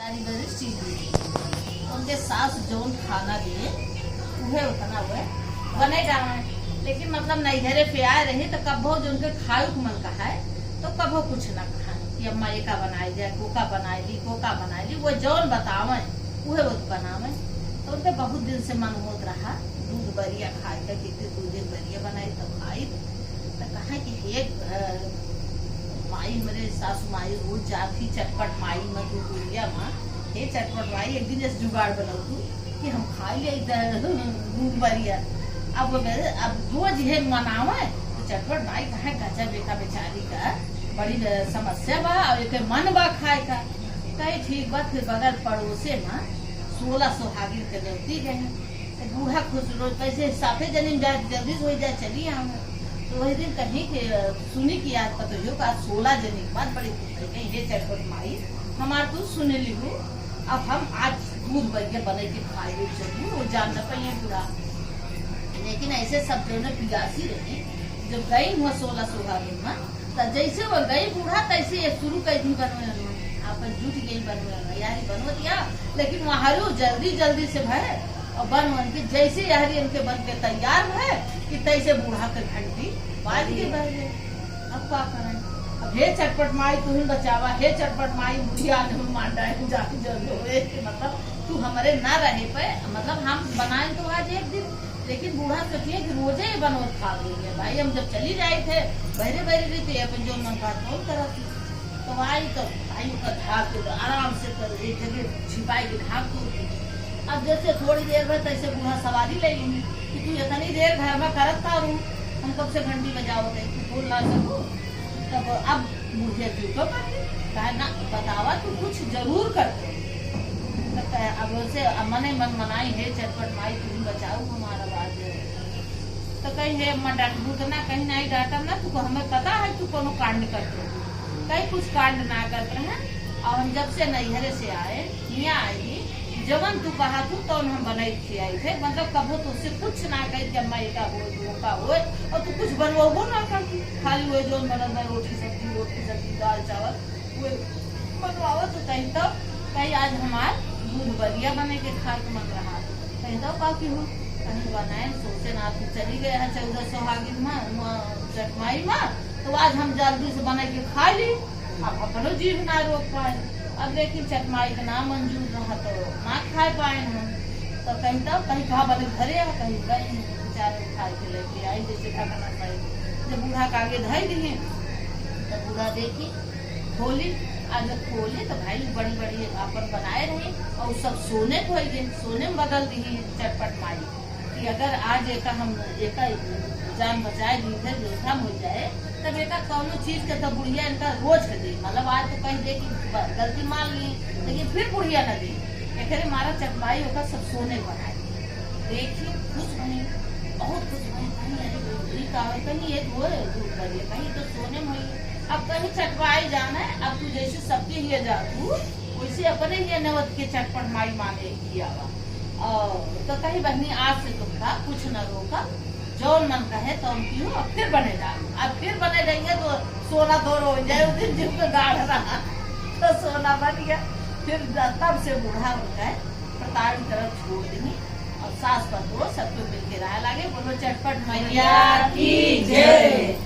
बारी बारी चीज उनके सास जौन खाना दिए उहे उतना हुए बने डाले। लेकिन मतलब नैहरे पे आए रही तो कभो जो उनके खायु मन कहा है तो कभो कुछ ना कहा कि अम्मा एका बनाई जाए, कोका बनाई ली वो जौन बतावे उहे वो बनावे। तो उनके बहुत दिन से मन होत रहा दूध बरिया खाए का, कितने दूध बरिया बनाई तो खाई। तो कहा कि हे माई मेरे सासू माई रोज जाती चटपट माई मत बोलिया माँ, हे चटपट माई एक दिन ऐसे जुगाड़ बनाऊ तू कि हम खा लिया दूध बरिया। अब रोज ये मनावे तो चटपट माई कहा गजा बेटा बेचारी का बड़ी समस्या बा और एक मन बा खाए का। कहीं ठीक बा। फिर बगल पड़ोसे में 16 सुहागिन के देवती गए। बूढ़ा खुश रोज कैसे साफे जन्म जाए जल्दी हो जाए चली आऊँ। तो वही दिन कहीं के सुनी की याद पता हो का 16 जनी के बाद बड़ी खुश रही ये चटपट माई हमार तू सुने ली हूँ। अब हम आज दूध बरिया बने के खाए चलिए वो जान न पाइए पूरा। लेकिन ऐसे सब जो पियासी रही जब गई हुआ 16 सुहागिन में तो जैसे वो गई बूढ़ा तैसे ये शुरू कर दी बनवे आप जुट गई बनवे यारी बनव दिया। लेकिन वहाँ जल्दी से भय और बन के जैसे यारी इनके बन के तैयार है कि तैसे बूढ़ा के घंटी बाज के बह गए। अब क्या करें। अब हे चटपट माई तू ही बचावा, हे चटपट माई बुढ़िया मान डाले जाके जल्द मतलब तू हमारे ना रहे पे मतलब हम बनाए तो आज एक दिन। लेकिन बूढ़ा सोचिए कि रोजे ही बनो खा गई है भाई। हम जब चली जाए थे बहरे रही थी अपन जो मन बात कौन करा थी तो आई तो भाई का ढाक आराम से कर एक जगह छिपाई के ढाक तो। अब जैसे थोड़ी देर में तैसे बूढ़ा सवारी ले लेंगे कि तू इतनी देर घर में करता रहूं हम कब से घंटी बजाओ गए तू बोल ना सकूं। तब अब मुझे क्यों कहा ना बतावा तू कुछ जरूर करते। अब उसे मने मन मनाई है चटपट माई तुम बचाओ हमारा बात। तो कहीं है अम्मा डांटू तो ना कहीं नहीं डांटा ना तू हमें पता है तू कोनो कांड करते कहीं कुछ कांड ना करते हैं। और हम जब से नैहरे से आए यहाँ आई जवन तू कहा तू तो हम बनाई खिलाई थे मतलब कभो तो उससे कुछ ना कही अम्मा एका हो और तू कुछ बनवो ना करती खाली वो जो बनल रोटी सब्जी दाल चावल वो बनवाओ। तो कहीं आज हमार दूध बरिया बने के खाए के मन रहा कहीं तो काफी हूँ कहीं बनाए सोचे ना तू चली गए हैं 14 सुहागिन में चटमाई में तो आज हम जल्दी से बना के खा ली। अब अपनो जीव ना रोक पाए। अब लेकिन चटमाई का नाम मंजूर रहा तो ना खा पाए हम। तो कहीं कहा बने घरे है कहीं गई बेचारे खाए के लेके आई जैसे खाना पाई। जब बूढ़ा का आगे धई दिए तो बूढ़ा देखी खोली। आज खोले तो भाई बड़ी बड़ी अपन बनाए रहे और सब सोने को सोने में बदल दी चटपट माई कि अगर आज एक हम एक जान बचाए दी जोखम हो जाए तब एक कौनो चीज के तो बुढ़िया इनका रोज के दी मतलब आज तो कहीं देखी गलती मान ली लेकिन फिर बुढ़िया न दी एक मारा चटमाई होकर सब सोने बनाए। देखिए खुश बनी बहुत खुश बनी कहीं एक वो दूध बनिए कहीं तो सोने में हुई। अब कहीं चटवाई जाना है अब तू जैसे सबके लिए जा तू वैसे अपने लिए नवत के चटपट माई मांगे किया हुआ। तो कहीं बहनी आज से तुमका कुछ न रोका जौन मन कहे तो क्यों अब फिर बने डालो। अब फिर बने रहेंगे तो सोना थोड़ा हो जाए उस दिन जिसको गाढ़ रहा तो सोना बन गया। फिर तब से बूढ़ा हो गए प्रताड़ी तरफ छोड़ देंगे और सास पतोह सबको मिलके रहा लगे बोलो चटपट मैया की जय।